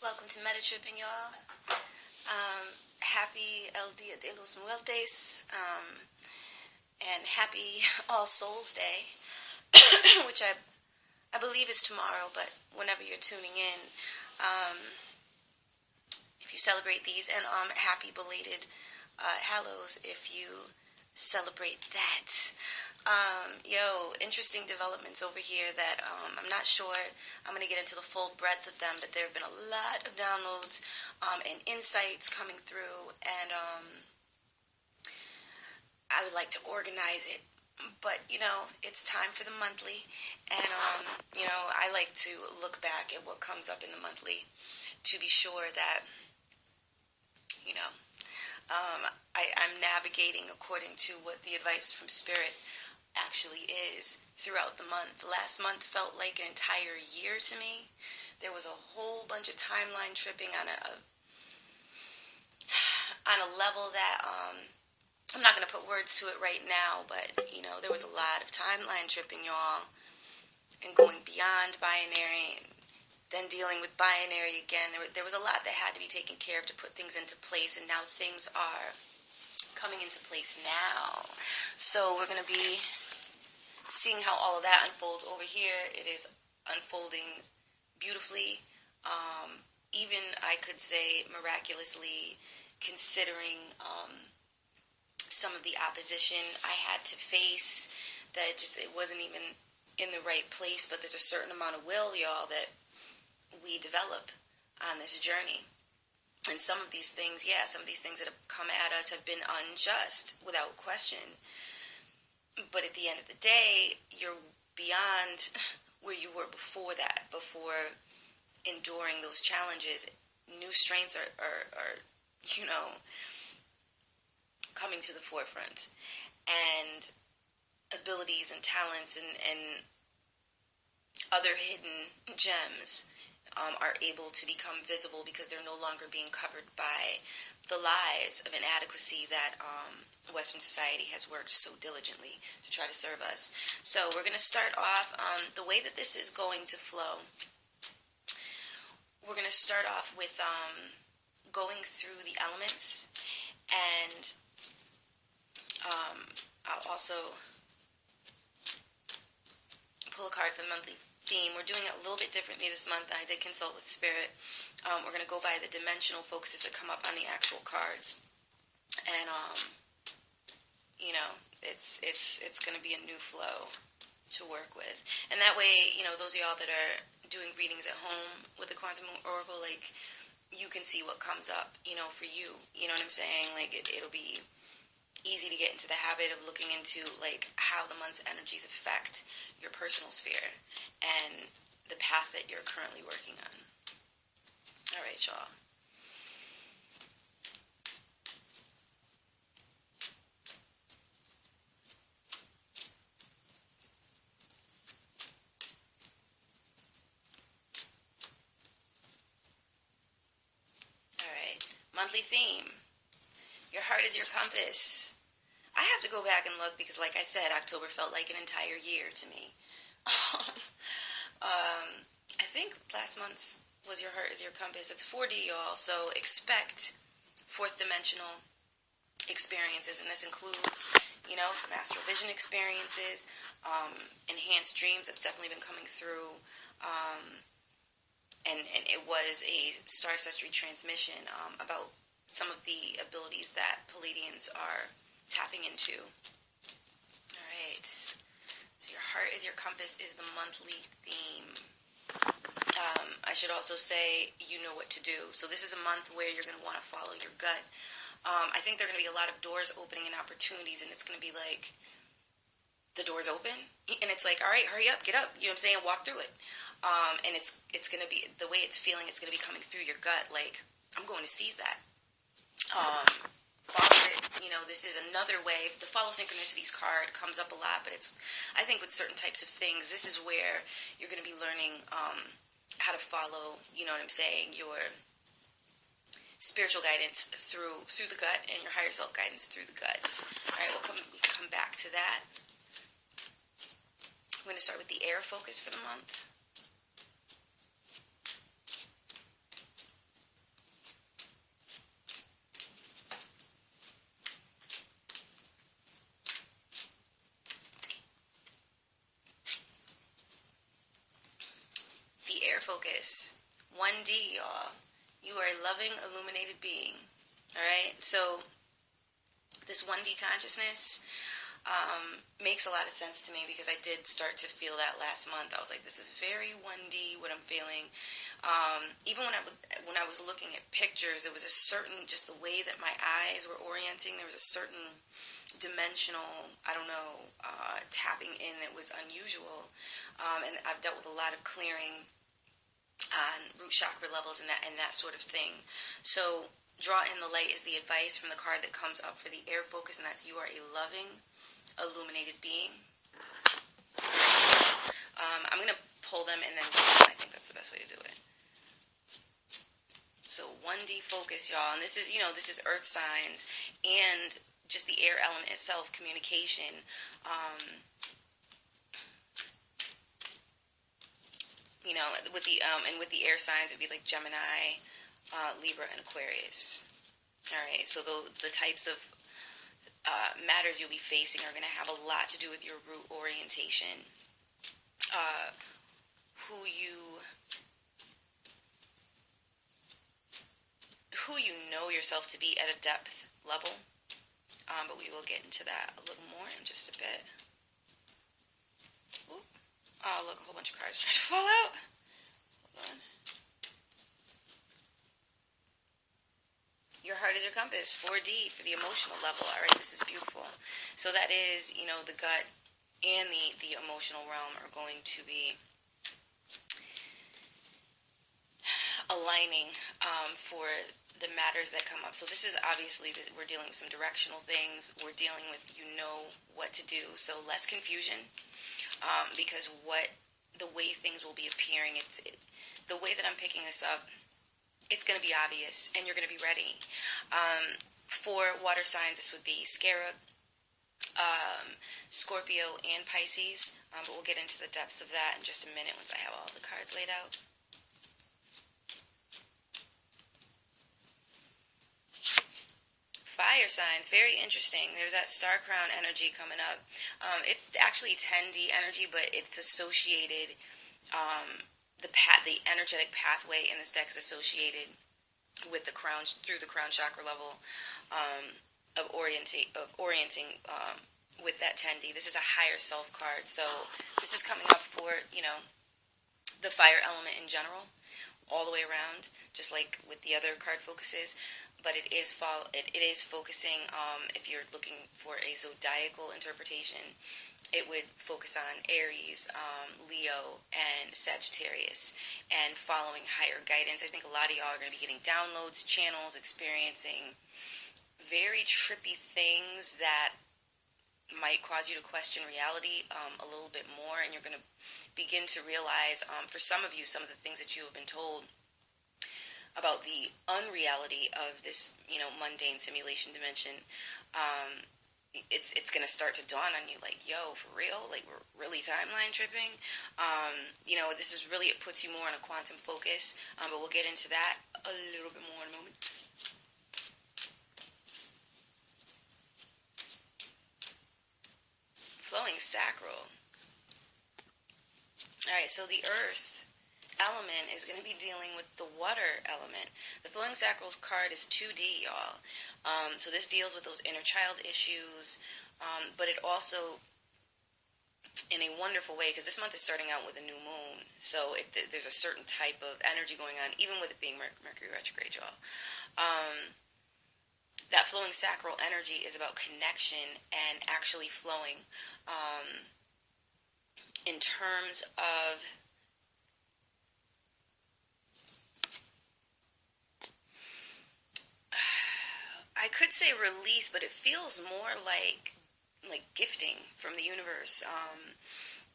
Welcome to MetaTripping, y'all. Happy El Dia de los Muertos, and happy All Souls Day, which I believe is tomorrow, but whenever you're tuning in, if you celebrate these, and happy belated Hallows if you celebrate that. Interesting developments over here that I'm not sure I'm going to get into the full breadth of them, but there have been a lot of downloads and insights coming through, and I would like to organize it. But, it's time for the monthly, and, I like to look back at what comes up in the monthly to be sure that, I'm navigating according to what the advice from Spirit actually is throughout the month. Last month felt like an entire year to me. There was a whole bunch of timeline tripping on a level that I'm not going to put words to it right now, but there was a lot of timeline tripping, y'all, and going beyond binary, and then dealing with binary again. There was a lot that had to be taken care of to put things into place, and now things are coming into place now. So we're going to be seeing how all of that unfolds over here. It is unfolding beautifully, even I could say miraculously, considering some of the opposition I had to face, that it wasn't even in the right place. But there's a certain amount of will, y'all, that we develop on this journey. And some of these things that have come at us have been unjust, without question. But at the end of the day, you're beyond where you were before that, before enduring those challenges. New strengths are coming to the forefront. And abilities and talents and other hidden gems are able to become visible because they're no longer being covered by the lies of inadequacy that Western society has worked so diligently to try to serve us. So we're going to start off the way that this is going to flow. We're going to start off with going through the elements, and I'll also pull a card for the monthly theme. We're doing it a little bit differently this month. I did consult with Spirit. We're going to go by the dimensional focuses that come up on the actual cards, and it's going to be a new flow to work with. And that way, those of y'all that are doing readings at home with the Quantum Oracle, like, you can see what comes up, for you. You know what I'm saying? Like, it'll be easy to get into the habit of looking into, like, how the month's energies affect your personal sphere and the path that you're currently working on. All right, y'all. All right. Monthly theme. Your heart is your compass. I have to go back and look because, like I said, October felt like an entire year to me. I think last month's was Your Heart is Your Compass. It's 4D, y'all, so expect fourth dimensional experiences, and this includes, some astral vision experiences, enhanced dreams. That's definitely been coming through, and it was a star ancestry transmission about some of the abilities that Palladians are tapping into. All right. So Your Heart is Your Compass is the monthly theme. I should also say, you know what to do. So this is a month where you're going to want to follow your gut. I think there are going to be a lot of doors opening and opportunities, and it's going to be like, the door's open, and it's like, all right, hurry up, get up, you know what I'm saying, walk through it. And it's going to be, the way it's feeling, it's going to be coming through your gut, like, I'm going to seize that. Follow it. This is another way. The Follow Synchronicities card comes up a lot, but I think with certain types of things, this is where you're going to be learning how to follow, you know what I'm saying, your spiritual guidance through the gut, and your higher self guidance through the guts. All right, we can come back to that. I'm going to start with the air focus for the month. focus. 1D, y'all. You are a loving, illuminated being. Alright? So, this 1D consciousness makes a lot of sense to me because I did start to feel that last month. I was like, this is very 1D, what I'm feeling. Even when I was looking at pictures, there was a certain, just the way that my eyes were orienting, there was a certain dimensional, tapping in that was unusual. And I've dealt with a lot of clearing on root chakra levels and that sort of thing. So, draw in the light is the advice from the card that comes up for the air focus, and that's you are a loving, illuminated being. I'm going to pull them and then I think that's the best way to do it. So 1D focus, y'all, and this is earth signs and just the air element itself, communication. With the air signs, it'd be like Gemini, Libra, and Aquarius. All right, so the types of matters you'll be facing are going to have a lot to do with your root orientation, who you know yourself to be at a depth level, but we will get into that a little more in just a bit. Ooh. Oh, look, a whole bunch of cards trying to fall out. Hold on. Your heart is your compass, 4D for the emotional level. All right, this is beautiful. So that is, the gut and the emotional realm are going to be aligning for the matters that come up. So this is obviously, we're dealing with some directional things. We're dealing with, what to do. So less confusion because the way things will be appearing, the way that I'm picking this up, it's going to be obvious, and you're going to be ready. For water signs, this would be Scarab, Scorpio, and Pisces. But we'll get into the depths of that in just a minute once I have all the cards laid out. Fire signs, very interesting. There's that star crown energy coming up. It's actually 10D energy, but it's associated... the energetic pathway in this deck is associated with the crown, through the crown chakra level of orienting with that 10D. This is a higher self card, so this is coming up for the fire element in general, all the way around, just like with the other card focuses. But it is focusing. If you're looking for a zodiacal interpretation, it would focus on Aries, Leo, and Sagittarius, and following higher guidance. I think a lot of y'all are going to be getting downloads, channels, experiencing very trippy things that might cause you to question reality a little bit more, and you're going to begin to realize, for some of you, some of the things that you have been told about the unreality of this, mundane simulation dimension. It's going to start to dawn on you, like, yo, for real? Like, we're really timeline tripping? This is really, it puts you more in a quantum focus, but we'll get into that a little bit more in a moment. Flowing sacral. Alright, so the earth element is going to be dealing with the water element. The flowing sacral card is 2D, y'all. So this deals with those inner child issues, but it also, in a wonderful way, because this month is starting out with a new moon, so there's a certain type of energy going on, even with it being Mercury retrograde, y'all. That flowing sacral energy is about connection and actually flowing in terms of I could say release, but it feels more like gifting from the universe.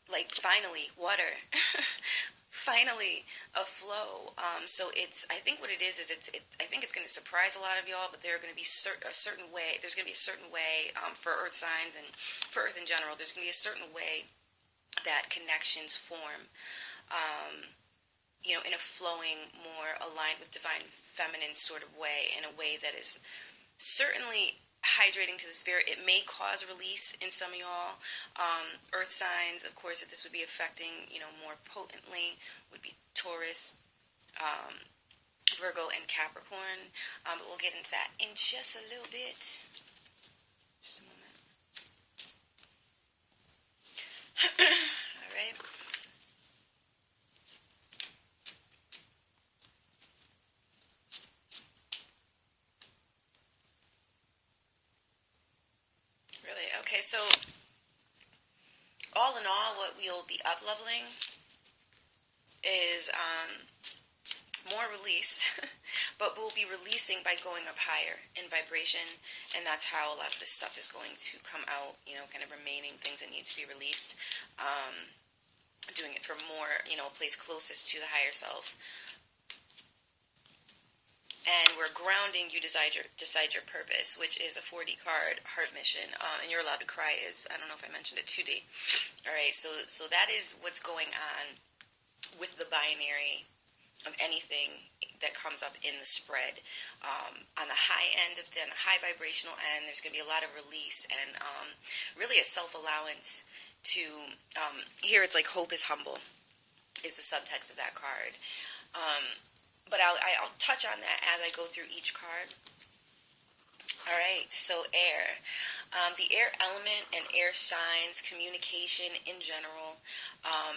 Like finally, water. Finally, a flow. So I think what it is I think it's going to surprise a lot of y'all, but there's going to be a certain way for earth signs and for earth in general. There's going to be a certain way that connections form, in a flowing, more aligned with divine feminine sort of way, in a way that is certainly hydrating to the spirit. It may cause release in some of y'all. Earth signs, of course, that this would be affecting, more potently would be Taurus, Virgo, and Capricorn. But we'll get into that in just a little bit. Just a moment. All right. Really? Okay, so all in all, what we'll be up-leveling is more release, but we'll be releasing by going up higher in vibration, and that's how a lot of this stuff is going to come out, kind of remaining things that need to be released, doing it for more, a place closest to the higher self. And we're grounding you decide your purpose, which is a 4D card, heart mission, and you're allowed to cry is, I don't know if I mentioned it, 2D. All right, so that is what's going on with the binary of anything that comes up in the spread. On the high end, on the high vibrational end, there's going to be a lot of release and really a self-allowance to, here it's like hope is humble is the subtext of that card. But I'll touch on that as I go through each card. All right, so air. The air element and air signs, communication in general,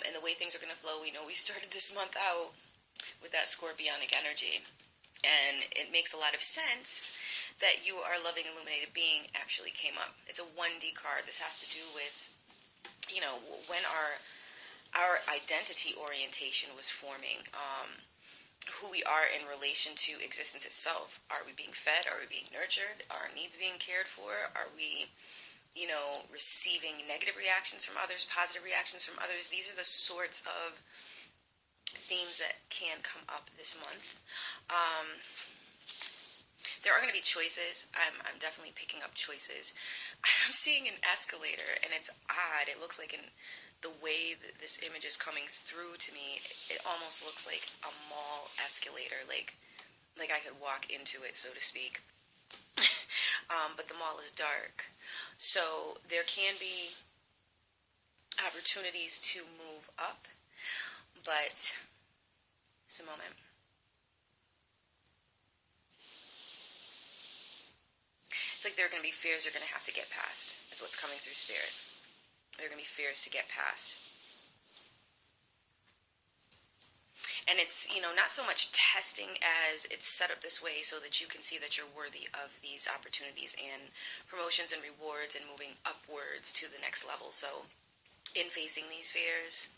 and the way things are going to flow. We started this month out with that scorpionic energy, and it makes a lot of sense that you are loving illuminated being actually came up. It's a 1D card. This has to do with, when our identity orientation was forming, who we are in relation to existence itself. Are we being fed? Are we being nurtured? Are our needs being cared for? Are we, receiving negative reactions from others, positive reactions from others? These are the sorts of themes that can come up this month. There are going to be choices. I'm definitely picking up choices. I'm seeing an escalator, and it's odd. It looks like in the way that this image is coming through to me, it almost looks like a mall escalator, like I could walk into it, so to speak. But the mall is dark. So there can be opportunities to move up, but just a moment. It's like there are going to be fears you're going to have to get past, is what's coming through spirit. There are going to be fears to get past. And it's, not so much testing as it's set up this way so that you can see that you're worthy of these opportunities and promotions and rewards and moving upwards to the next level. So in facing these fears,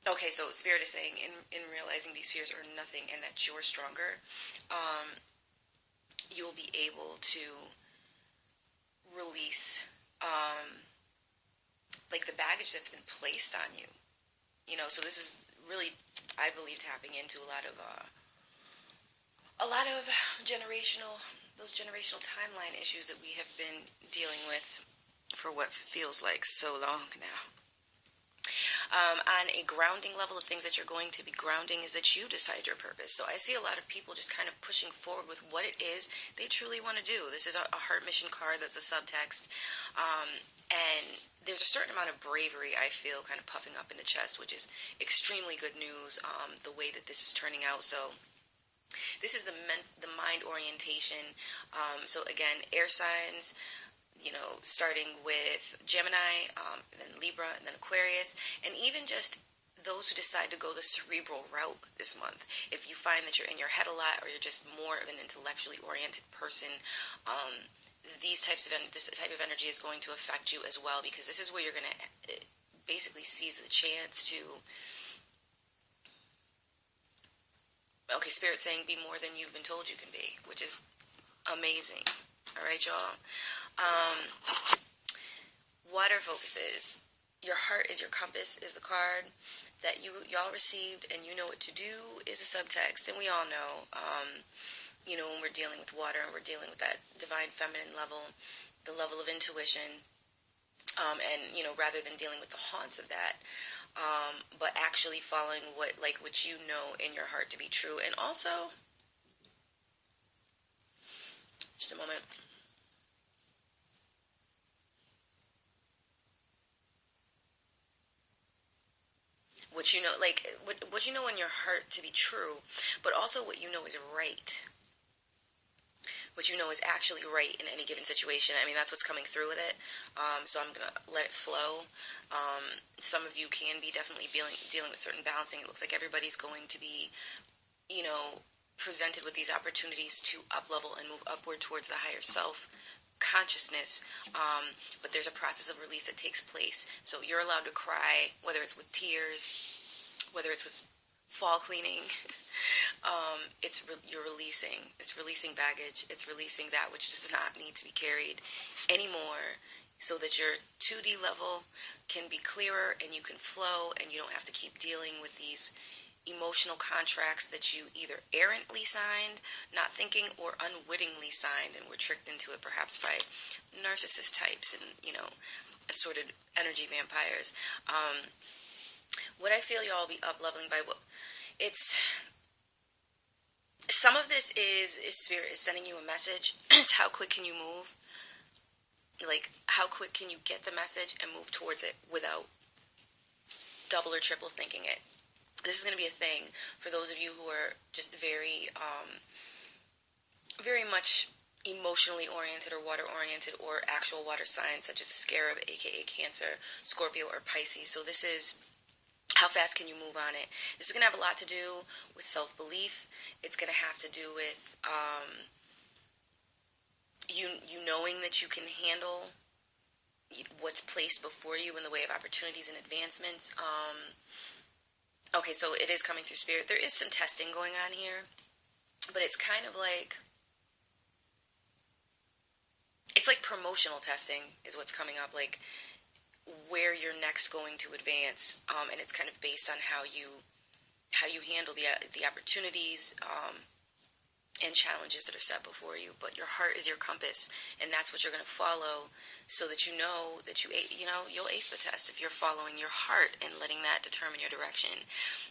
okay, so Spirit is saying in realizing these fears are nothing and that you're stronger, you'll be able to release like the baggage that's been placed on you. So this is really, I believe, tapping into a lot of those generational timeline issues that we have been dealing with for what feels like so long now. On a grounding level, of things that you're going to be grounding is that you decide your purpose. So I see a lot of people just kind of pushing forward with what it is they truly want to do. This is a heart mission card that's a subtext. And there's a certain amount of bravery, I feel, kind of puffing up in the chest, which is extremely good news, the way that this is turning out. So this is the mind orientation. So again, air signs, starting with Gemini, then Libra, and then Aquarius, and even just those who decide to go the cerebral route this month. If you find that you're in your head a lot, or you're just more of an intellectually oriented person, this type of energy is going to affect you as well, because this is where you're going to basically seize the chance to, Spirit saying be more than you've been told you can be, which is amazing. All right, y'all. Water focuses. Your heart is your compass is the card that y'all received, and you know what to do is a subtext, and we all know, when we're dealing with water and we're dealing with that divine feminine level, the level of intuition, and rather than dealing with the haunts of that, but actually following what you know in your heart to be true. And also, just a moment. what you know, like what you know in your heart to be true, but also what you know is right. What you know is actually right in any given situation. I mean, that's what's coming through with it. So I'm going to let it flow. Some of you can be definitely dealing with certain balancing. It looks like everybody's going to be, presented with these opportunities to up-level and move upward towards the higher self consciousness. But there's a process of release that takes place. So you're allowed to cry, whether it's with tears, whether it's with fall cleaning. You're releasing. It's releasing baggage. It's releasing that which does not need to be carried anymore, so that your 2D level can be clearer and you can flow, and you don't have to keep dealing with these emotional contracts that you either errantly signed, not thinking, or unwittingly signed, and were tricked into it perhaps by narcissist types and assorted energy vampires. What I feel y'all will be up leveling by it's some of this is spirit is sending you a message. It's how quick can you move? Like, how quick can you get the message and move towards it without double or triple thinking it? This is going to be a thing for those of you who are just very, very much emotionally oriented or water oriented, or actual water signs such as a scarab, aka Cancer, Scorpio, or Pisces. So this is how fast can you move on it? This is going to have a lot to do with self-belief. It's going to have to do with you knowing that you can handle what's placed before you in the way of opportunities and advancements. Okay, so it is coming through spirit. There is some testing going on here, but it's kind of like, it's like promotional testing is what's coming up, like where you're next going to advance, and it's kind of based on how you handle the opportunities and challenges that are set before you. But your heart is your compass, and that's what you're going to follow, so that you know that you'll ace the test if you're following your heart and letting that determine your direction.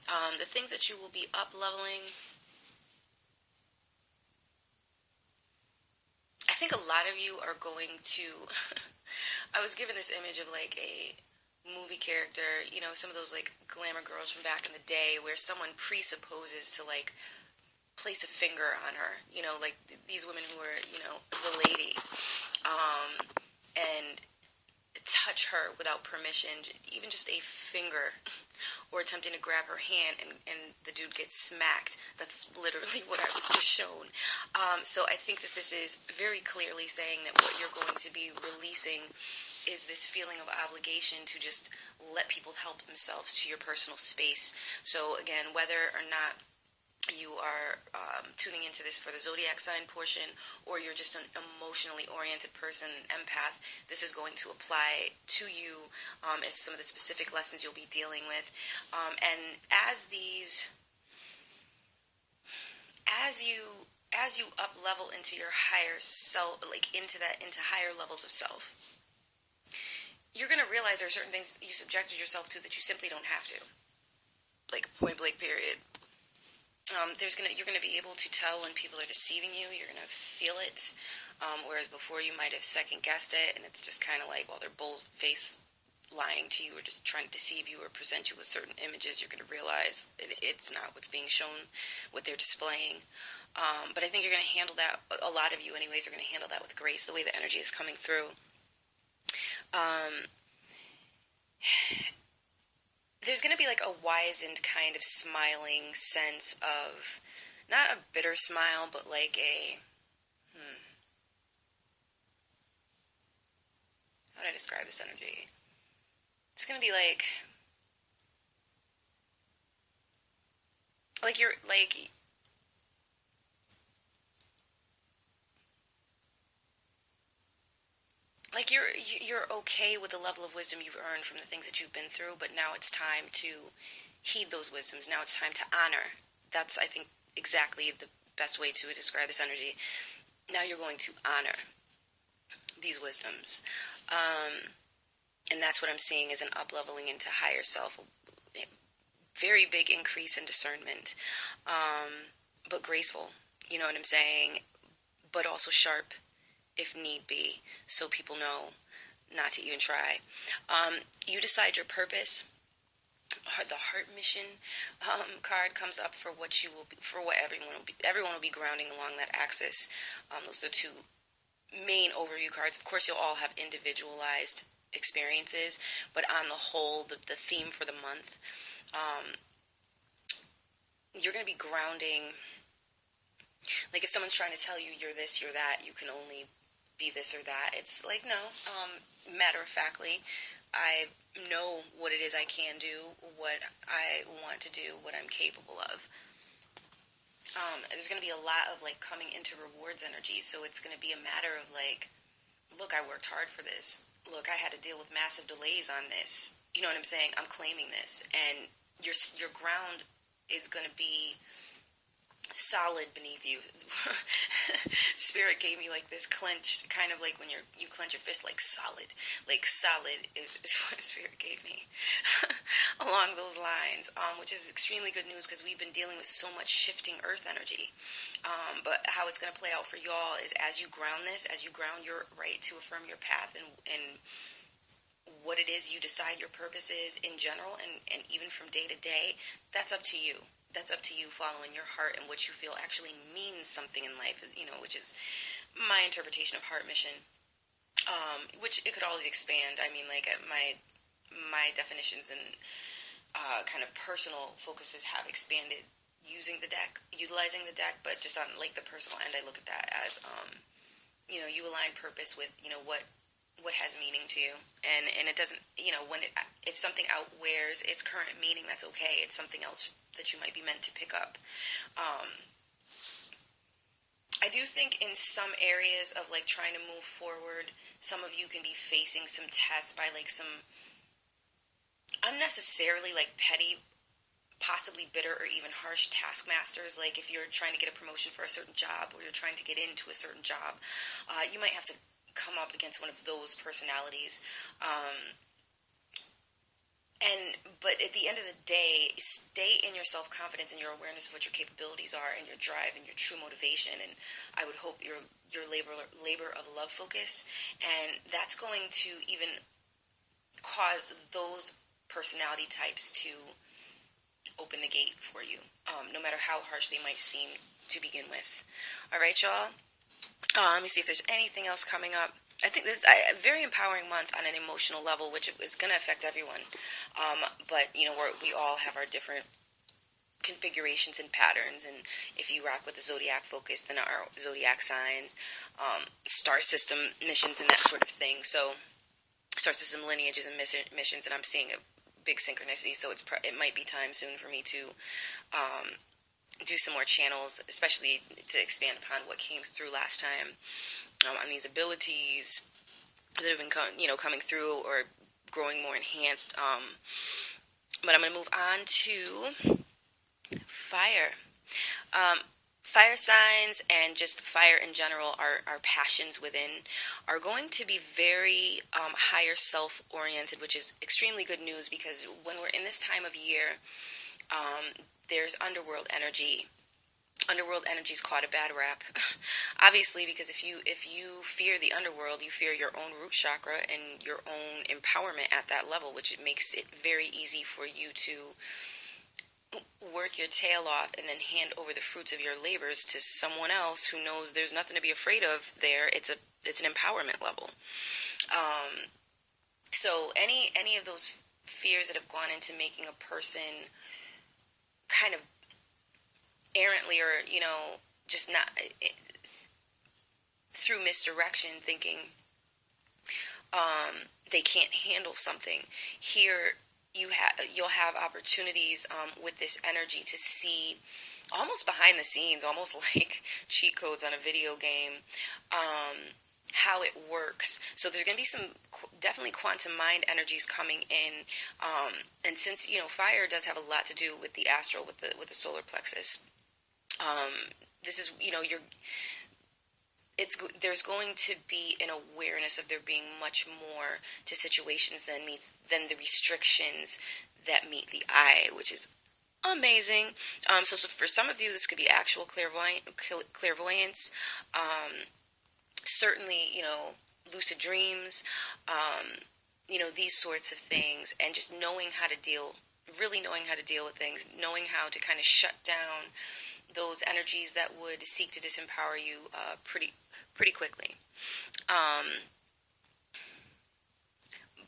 The things that you will be up leveling, I think a lot of you are going to I was given this image of like a movie character, some of those like glamour girls from back in the day, where someone presupposes to like place a finger on her, like these women who are, the lady, and touch her without permission, even just a finger, or attempting to grab her hand, and the dude gets smacked. That's literally what I was just shown. So I think that this is very clearly saying that what you're going to be releasing is this feeling of obligation to just let people help themselves to your personal space. So again, whether or not you are tuning into this for the zodiac sign portion, or you're just an emotionally oriented person, an empath, this is going to apply to you as some of the specific lessons you'll be dealing with. And as you up level into your higher self, like into higher levels of self, you're going to realize there are certain things you subjected yourself to that you simply don't have to. Like, point blank, period. You're going to be able to tell when people are deceiving you. You're going to feel it. Whereas before you might have second guessed it, and it's just kind of like, well, they're bold-faced lying to you, or just trying to deceive you or present you with certain images. You're going to realize it's not what's being shown, what they're displaying. But I think you're going to handle that, a lot of you anyways, are going to handle that with grace, the way the energy is coming through. There's going to be like a wizened kind of smiling sense of, not a bitter smile, but like a, how would I describe this energy? It's going to be like you're, you're okay with the level of wisdom you've earned from the things that you've been through, but now it's time to heed those wisdoms. Now it's time to honor. That's, I think, exactly the best way to describe this energy. Now you're going to honor these wisdoms. And that's what I'm seeing as an up-leveling into higher self. A very big increase in discernment, but graceful. You know what I'm saying? But also sharp, if need be, so people know not to even try. You decide your purpose. the heart mission card comes up for what you will be, for what everyone will be grounding along that axis. Those are the two main overview cards. Of course, you'll all have individualized experiences, but on the whole, the theme for the month, you're going to be grounding. Like, if someone's trying to tell you you're this, you're that, you can only be this or that, it's like, no. Matter of factly, I know what it is I can do, what I want to do, what I'm capable of. There's going to be a lot of, like, coming into rewards energy, so it's going to be a matter of, like, look, I worked hard for this. Look, I had to deal with massive delays on this. You know what I'm saying? I'm claiming this. And your ground is going to be solid beneath you. Spirit gave me like this clenched, kind of like when you clench your fist, like solid is what Spirit gave me along those lines, which is extremely good news because we've been dealing with so much shifting earth energy. But how it's going to play out for y'all is as you ground this, as you ground your right to affirm your path and what it is you decide your purpose is in general, and even from day to day, that's up to you. That's up to you, following your heart and what you feel actually means something in life, which is my interpretation of heart mission, which it could always expand. I mean, like, my definitions and kind of personal focuses have expanded utilizing the deck, but just on, like, the personal end, I look at that as, you align purpose with, what has meaning to you, and it doesn't, if something outwears its current meaning, that's okay. It's something else that you might be meant to pick up. I do think in some areas of, like, trying to move forward, some of you can be facing some tests by, like, some unnecessarily, like, petty, possibly bitter or even harsh taskmasters. Like, if you're trying to get a promotion for a certain job, or you're trying to get into a certain job, you might have to come up against one of those personalities. But at the end of the day, stay in your self-confidence and your awareness of what your capabilities are, and your drive and your true motivation. And I would hope your labor of love focus, and that's going to even cause those personality types to open the gate for you, no matter how harsh they might seem to begin with. All right, y'all. Let me see if there's anything else coming up. I think this is a very empowering month on an emotional level, which is going to affect everyone. But, we all have our different configurations and patterns. And if you rock with the zodiac focus, then our zodiac signs, star system missions and that sort of thing. So star system lineages and missions, and I'm seeing a big synchronicity. So it might be time soon for me to do some more channels, especially to expand upon what came through last time, on these abilities that have been coming through or growing more enhanced. But I'm going to move on to fire. Fire signs and just fire in general, our passions within, are going to be very higher self-oriented, which is extremely good news, because when we're in this time of year, there's underworld energy. Underworld energy's caught a bad rap, obviously, because if you fear the underworld, you fear your own root chakra and your own empowerment at that level, which makes it very easy for you to work your tail off and then hand over the fruits of your labors to someone else who knows there's nothing to be afraid of there. It's an empowerment level. So any of those fears that have gone into making a person kind of errantly, or just not through misdirection, thinking they can't handle something, here you'll have opportunities with this energy to see almost behind the scenes, almost like cheat codes on a video game, how it works. So there's going to be some definitely quantum mind energies coming in, and since fire does have a lot to do with the astral, with the solar plexus, this is there's going to be an awareness of there being much more to situations than the restrictions that meet the eye, which is amazing. So for some of you, this could be actual clairvoyance. Certainly, lucid dreams, these sorts of things, and just knowing how to deal really knowing how to deal with things, knowing how to kind of shut down those energies that would seek to disempower you pretty quickly.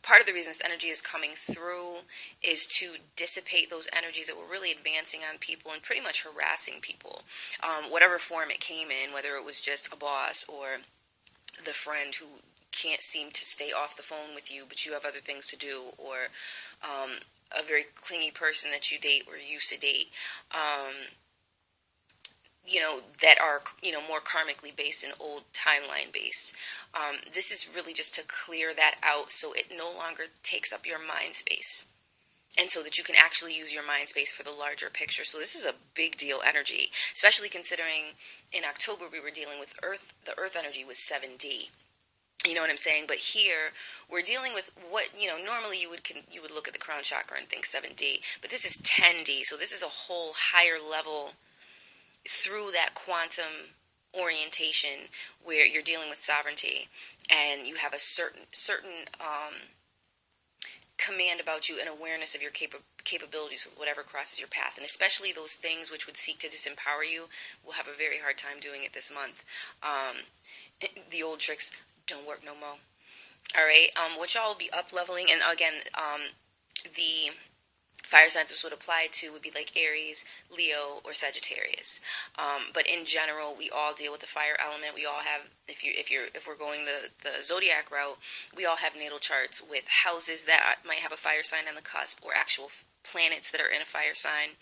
Part of the reason this energy is coming through is to dissipate those energies that were really advancing on people and pretty much harassing people, whatever form it came in, whether it was just a boss or the friend who can't seem to stay off the phone with you, but you have other things to do, or a very clingy person that you date or used to date, that are, more karmically based and old timeline based. This is really just to clear that out so it no longer takes up your mind space. And so that you can actually use your mind space for the larger picture. So this is a big deal energy, especially considering in October we were dealing with Earth. The Earth energy was 7D. You know what I'm saying? But here we're dealing with what, normally you would look at the crown chakra and think 7D, but this is 10D. So this is a whole higher level through that quantum orientation where you're dealing with sovereignty and you have a certain command about you and awareness of your capabilities with whatever crosses your path. And especially those things which would seek to disempower you will have a very hard time doing it this month. The old tricks don't work no more. All right, which y'all will be up leveling. And again, the fire signs this would apply to would be like Aries, Leo, or Sagittarius. But in general, we all deal with the fire element. We all have, if we're going the zodiac route, we all have natal charts with houses that might have a fire sign on the cusp, or actual planets that are in a fire sign,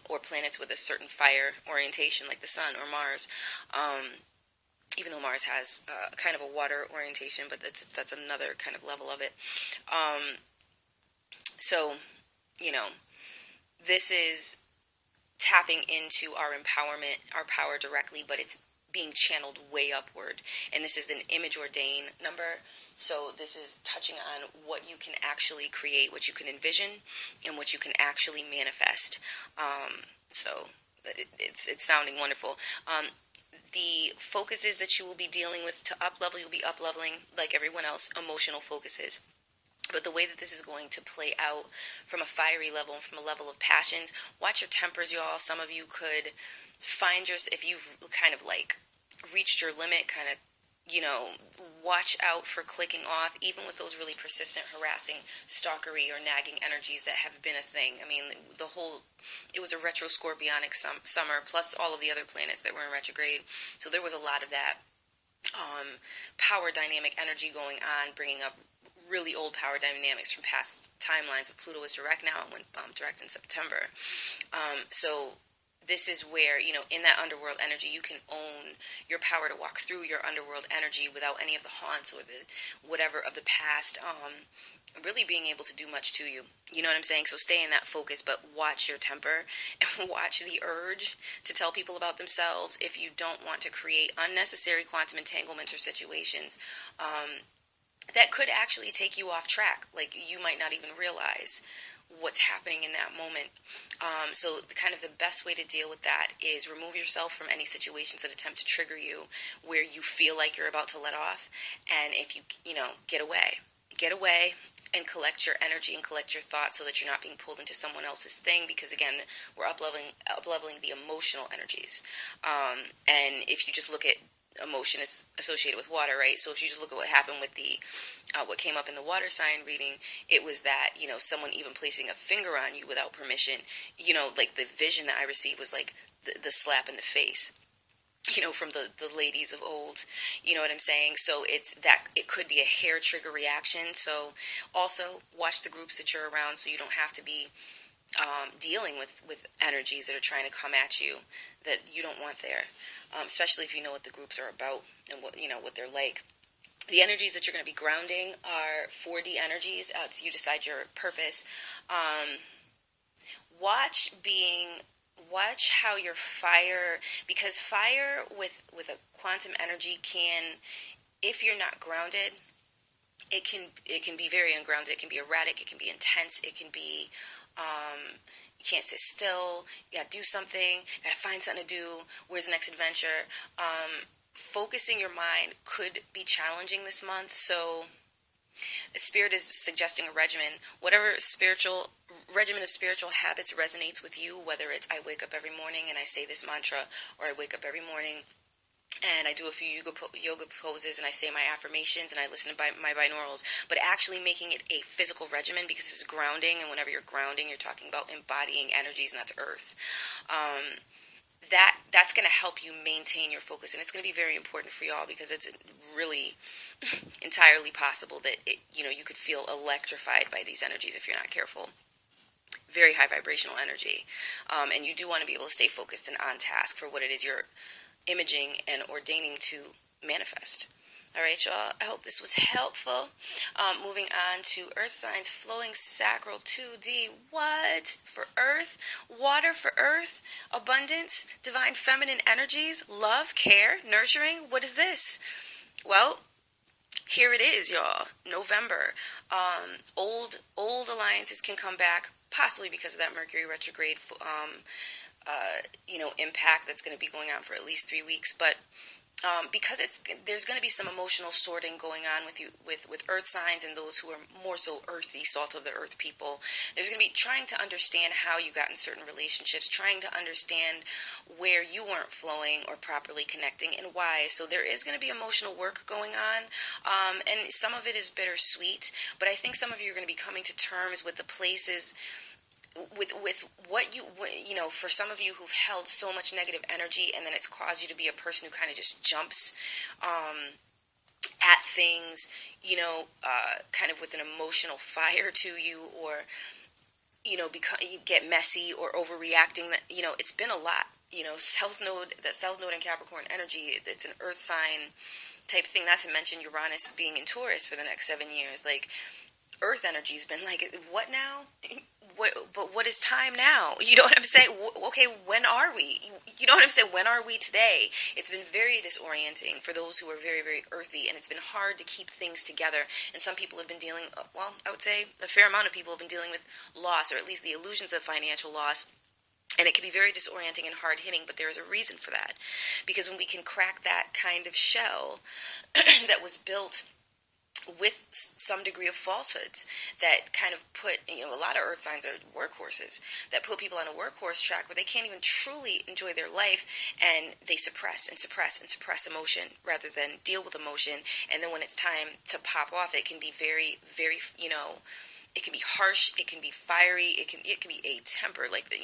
or planets with a certain fire orientation, like the Sun or Mars. Even though Mars has kind of a water orientation, but that's another kind of level of it. So, this is tapping into our empowerment, our power directly, but it's being channeled way upward. And this is an image ordained number. So this is touching on what you can actually create, what you can envision, and what you can actually manifest. So it's sounding wonderful. The focuses that you will be dealing with to up-level, you'll be up-leveling like everyone else, emotional focuses. But the way that this is going to play out from a fiery level and from a level of passions, watch your tempers, y'all. Some of you could find if you've kind of like reached your limit, kind of, watch out for clicking off, even with those really persistent, harassing, stalkery, or nagging energies that have been a thing. I mean, it was a retro scorpionic summer, plus all of the other planets that were in retrograde. So there was a lot of that power dynamic energy going on, bringing up really old power dynamics from past timelines. But Pluto is direct now and went direct in September. So this is where, in that underworld energy, you can own your power to walk through your underworld energy without any of the haunts or the whatever of the past really being able to do much to you. You know what I'm saying? So stay in that focus, but watch your temper and watch the urge to tell people about themselves if you don't want to create unnecessary quantum entanglements or situations that could actually take you off track. Like, you might not even realize what's happening in that moment. So the best way to deal with that is remove yourself from any situations that attempt to trigger you where you feel like you're about to let off. And if you, get away and collect your energy and collect your thoughts so that you're not being pulled into someone else's thing, because again, we're up-leveling the emotional energies. And if you just look at emotion is associated with water, right? So if you just look at what happened with the what came up in the water sign reading, it was that, someone even placing a finger on you without permission, like the vision that I received was like the slap in the face, from the ladies of old, you know what I'm saying? So it's that it could be a hair trigger reaction. So also watch the groups that you're around so you don't have to be dealing with energies that are trying to come at you that you don't want there, especially if you know what the groups are about and what they're like. The energies that you're going to be grounding are 4D energies. So you decide your purpose. Watch how your fire, because fire with a quantum energy can, if you're not grounded, it can be very ungrounded. It can be erratic. It can be intense. It can be you can't sit still. You gotta do something. You gotta find something to do. Where's the next adventure? Focusing your mind could be challenging this month. So Spirit is suggesting a regimen. Whatever regimen of spiritual habits resonates with you, whether it's I wake up every morning and I say this mantra, or I wake up every morning and I do a few yoga poses and I say my affirmations and I listen to my binaurals, but actually making it a physical regimen, because it's grounding, and whenever you're grounding, you're talking about embodying energies, and that's earth. That's going to help you maintain your focus, and it's going to be very important for y'all, because it's really entirely possible that you could feel electrified by these energies if you're not careful. Very high vibrational energy, and you do want to be able to stay focused and on task for what it is you're imaging and ordaining to manifest. All right, y'all. I hope this was helpful. Moving on to Earth signs, flowing sacral 2D. What? For Earth? Water for Earth? Abundance? Divine feminine energies? Love? Care? Nurturing? What is this? Well, here it is, y'all. November. Old alliances can come back, possibly because of that Mercury retrograde impact that's going to be going on for at least 3 weeks, but because there's going to be some emotional sorting going on with earth signs and those who are more so earthy, salt of the earth people. There's going to be trying to understand how you got in certain relationships, trying to understand where you weren't flowing or properly connecting and why. So there is going to be emotional work going on, and some of it is bittersweet, but I think some of you are going to be coming to terms with the places with what for some of you who've held so much negative energy, and then it's caused you to be a person who kind of just jumps at things, kind of with an emotional fire to you, or you get messy or overreacting. That it's been a lot. South Node and Capricorn energy. It's an Earth sign type thing. Not to mention Uranus being in Taurus for the next 7 years. Like, Earth energy's been like, what now? What is time now? You know what I'm saying? Okay, when are we? You know what I'm saying? When are we today? It's been very disorienting for those who are very, very earthy, and it's been hard to keep things together. And some people have been dealing, I would say a fair amount of people have been dealing with loss, or at least the illusions of financial loss. And it can be very disorienting and hard-hitting, but there is a reason for that. Because when we can crack that kind of shell that was built with some degree of falsehoods that kind of put, a lot of earth signs are workhorses, that put people on a workhorse track where they can't even truly enjoy their life, and they suppress and suppress and suppress emotion rather than deal with emotion. And then when it's time to pop off, it can be very, very, it can be harsh, it can be fiery, it can be a temper. Like the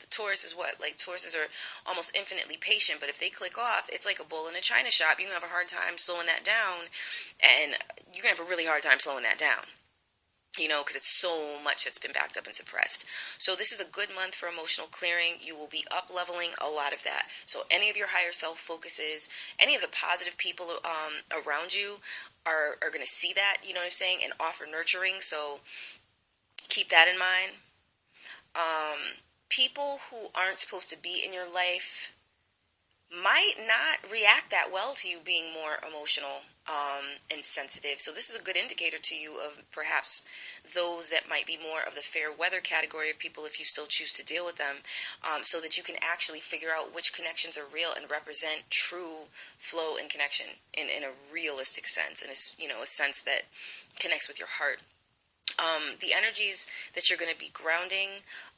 Taurus is what? Like, Tauruses are almost infinitely patient, but if they click off, it's like a bull in a china shop. You're going to have a hard time slowing that down, and you're going to have a really hard time slowing that down. Because it's so much that's been backed up and suppressed. So this is a good month for emotional clearing. You will be up-leveling a lot of that. So any of your higher self focuses, any of the positive people around you are going to see that, you know what I'm saying, and offer nurturing. So keep that in mind. People who aren't supposed to be in your life might not react that well to you being more emotional and sensitive. So this is a good indicator to you of perhaps those that might be more of the fair weather category of people, if you still choose to deal with them, so that you can actually figure out which connections are real and represent true flow and connection in a realistic sense, and a sense that connects with your heart. The energies that you're going to be grounding.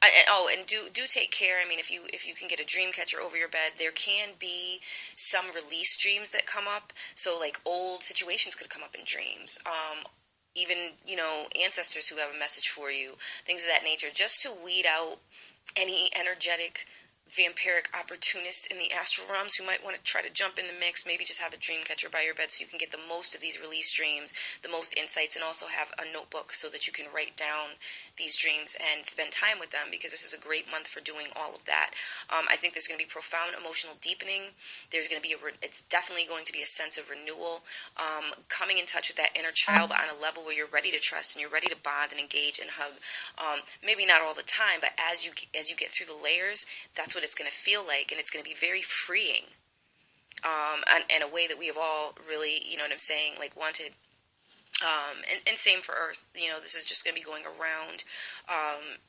And do take care. I mean, if you can get a dream catcher over your bed, there can be some release dreams that come up. So, like, old situations could come up in dreams. Even, ancestors who have a message for you, things of that nature, just to weed out any energetic vampiric opportunists in the astral realms who might want to try to jump in the mix. Maybe just have a dream catcher by your bed so you can get the most of these release dreams, the most insights, and also have a notebook so that you can write down these dreams and spend time with them, because this is a great month for doing all of that. I think there's going to be profound emotional deepening. There's going to be it's definitely going to be a sense of renewal, coming in touch with that inner child, but on a level where you're ready to trust and you're ready to bond and engage and hug. Maybe not all the time, but as you get through the layers, that's what it's going to feel like, and it's going to be very freeing, in a way that we have all really, you know what I'm saying, like, wanted. And same for Earth. This is just going to be going around,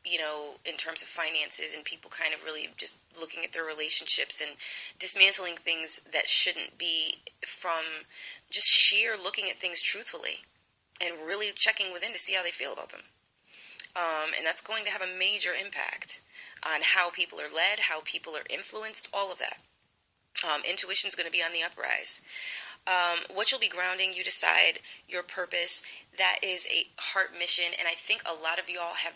in terms of finances and people kind of really just looking at their relationships and dismantling things that shouldn't be, from just sheer looking at things truthfully. and really checking within to see how they feel about them. And that's going to have a major impact on how people are led, how people are influenced, all of that. Intuition is going to be on the uprise. What you'll be grounding, you decide your purpose. That is a heart mission, and I think a lot of y'all have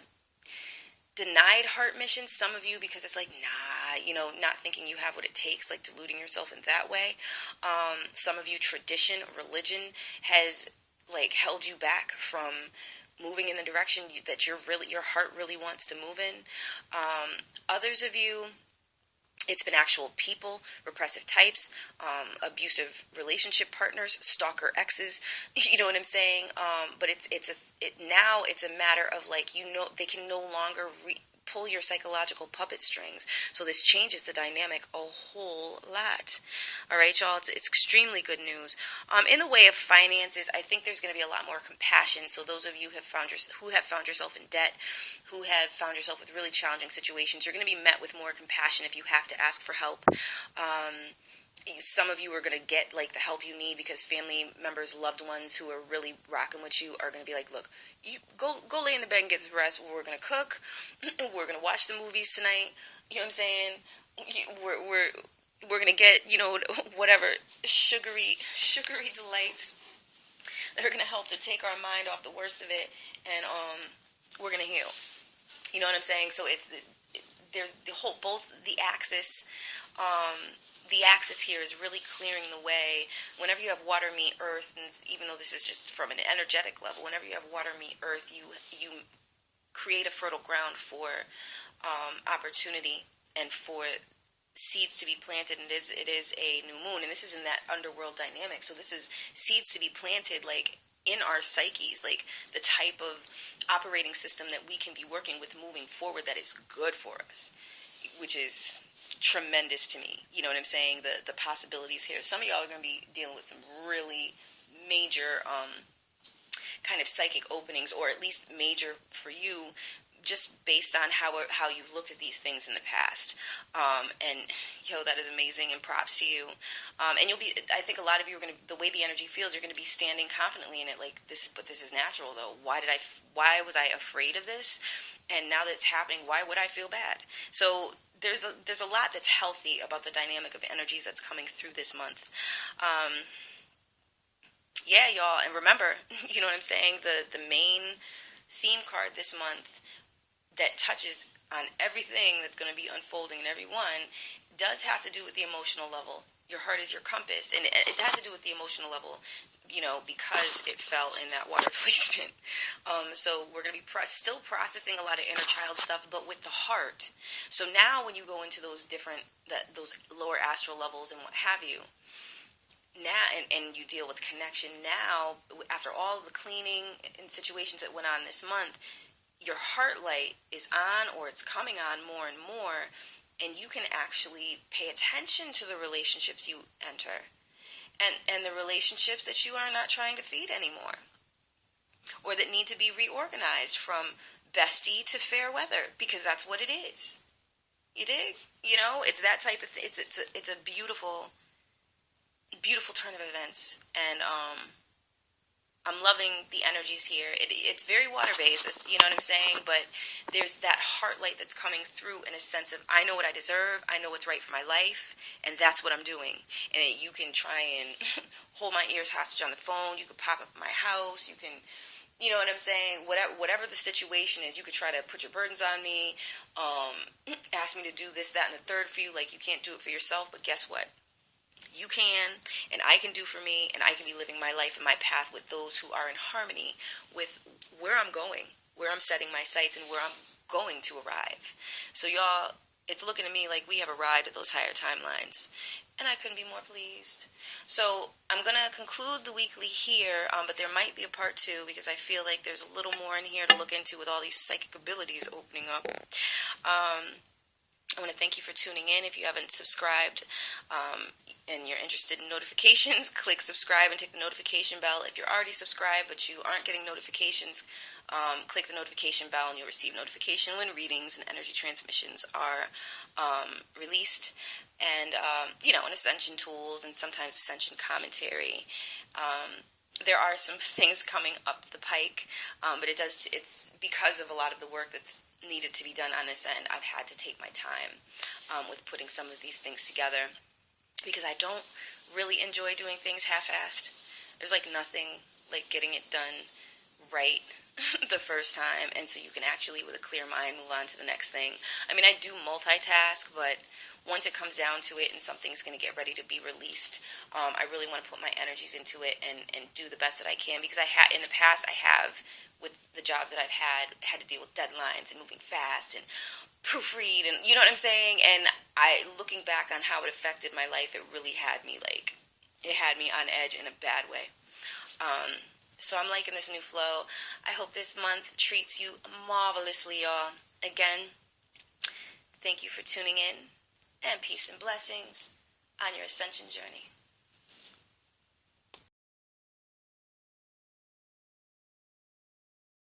denied heart missions. Some of you, because it's like, nah, not thinking you have what it takes, like deluding yourself in that way. Some of you, tradition, religion has like held you back from moving in the direction that your heart really wants to move in. Others of you, it's been actual people, repressive types, abusive relationship partners, stalker exes. You know what I'm saying? But now it's a matter of like, they can no longer pull your psychological puppet strings. So this changes the dynamic a whole lot. All right, y'all, it's extremely good news. In the way of finances, I think there's going to be a lot more compassion. So those of you who have found yourself in debt, who have found yourself with really challenging situations, you're going to be met with more compassion if you have to ask for help. Some of you are going to get like the help you need because family members, loved ones who are really rocking with you are going to be like, look, you go lay in the bed and get some rest. We're going to cook. We're going to watch the movies tonight. You know what I'm saying? We're going to get, whatever sugary delights that are going to help to take our mind off the worst of it, and we're going to heal. You know what I'm saying? So there's the whole, both the axis. The axis here is really clearing the way. Whenever you have water meet earth, and even though this is just from an energetic level, whenever you have water meet earth, you create a fertile ground for opportunity and for seeds to be planted. And it is a new moon, and this is in that underworld dynamic. So this is seeds to be planted, like in our psyches, like the type of operating system that we can be working with moving forward that is good for us, which is tremendous to me. You know what I'm saying? The possibilities here. Some of y'all are going to be dealing with some really major kind of psychic openings, or at least major for you, just based on how you've looked at these things in the past. And that is amazing, and props to you. And you'll be, I think a lot of you are going to, the way the energy feels, you're going to be standing confidently in it, like this, but this is natural though. Why was I afraid of this? And now that it's happening, why would I feel bad? So there's a lot that's healthy about the dynamic of energies that's coming through this month. Yeah, y'all, and remember, you know what I'm saying, the main theme card this month that touches on everything that's going to be unfolding in everyone does have to do with the emotional level. Your heart is your compass, and it has to do with the emotional level, because it fell in that water placement. So we're going to be still processing a lot of inner child stuff, but with the heart. So now when you go into those those lower astral levels and what have you, now and you deal with connection, now after all of the cleaning and situations that went on this month, your heart light is on, or it's coming on more and more, and you can actually pay attention to the relationships you enter. And the relationships that you are not trying to feed anymore, or that need to be reorganized from bestie to fair weather, because that's what it is. You dig? It's that type of thing. It's a beautiful, beautiful turn of events, and I'm loving the energies here. It's very water-based, you know what I'm saying? But there's that heart light that's coming through in a sense of, I know what I deserve, I know what's right for my life, and that's what I'm doing. And you can try and hold my ears hostage on the phone, you could pop up at my house, you can, you know what I'm saying? Whatever the situation is, you could try to put your burdens on me, ask me to do this, that, and the third for you, like you can't do it for yourself, but guess what? You can, and I can do for me, and I can be living my life and my path with those who are in harmony with where I'm going, where I'm setting my sights, and where I'm going to arrive. So y'all, it's looking to me like we have arrived at those higher timelines, and I couldn't be more pleased. So I'm going to conclude the weekly here, but there might be a part 2, because I feel like there's a little more in here to look into with all these psychic abilities opening up. I want to thank you for tuning in. If you haven't subscribed and you're interested in notifications, click subscribe and take the notification bell. If you're already subscribed but you aren't getting notifications, click the notification bell and you'll receive notification when readings and energy transmissions are released. And, and Ascension tools and sometimes Ascension commentary. there are some things coming up the pike, but it's because of a lot of the work that's needed to be done on this end. I've had to take my time with putting some of these things together, because I don't really enjoy doing things half-assed. There's like nothing like getting it done right the first time, and so you can actually, with a clear mind, move on to the next thing. I mean, I do multitask, but once it comes down to it and something's going to get ready to be released, I really want to put my energies into it and do the best that I can, because in the past, I have, with the jobs that I've had to deal with deadlines and moving fast and proofread, and you know what I'm saying? And looking back on how it affected my life, it really had me on edge in a bad way. So I'm liking this new flow. I hope this month treats you marvelously, y'all. Again, thank you for tuning in, and peace and blessings on your ascension journey.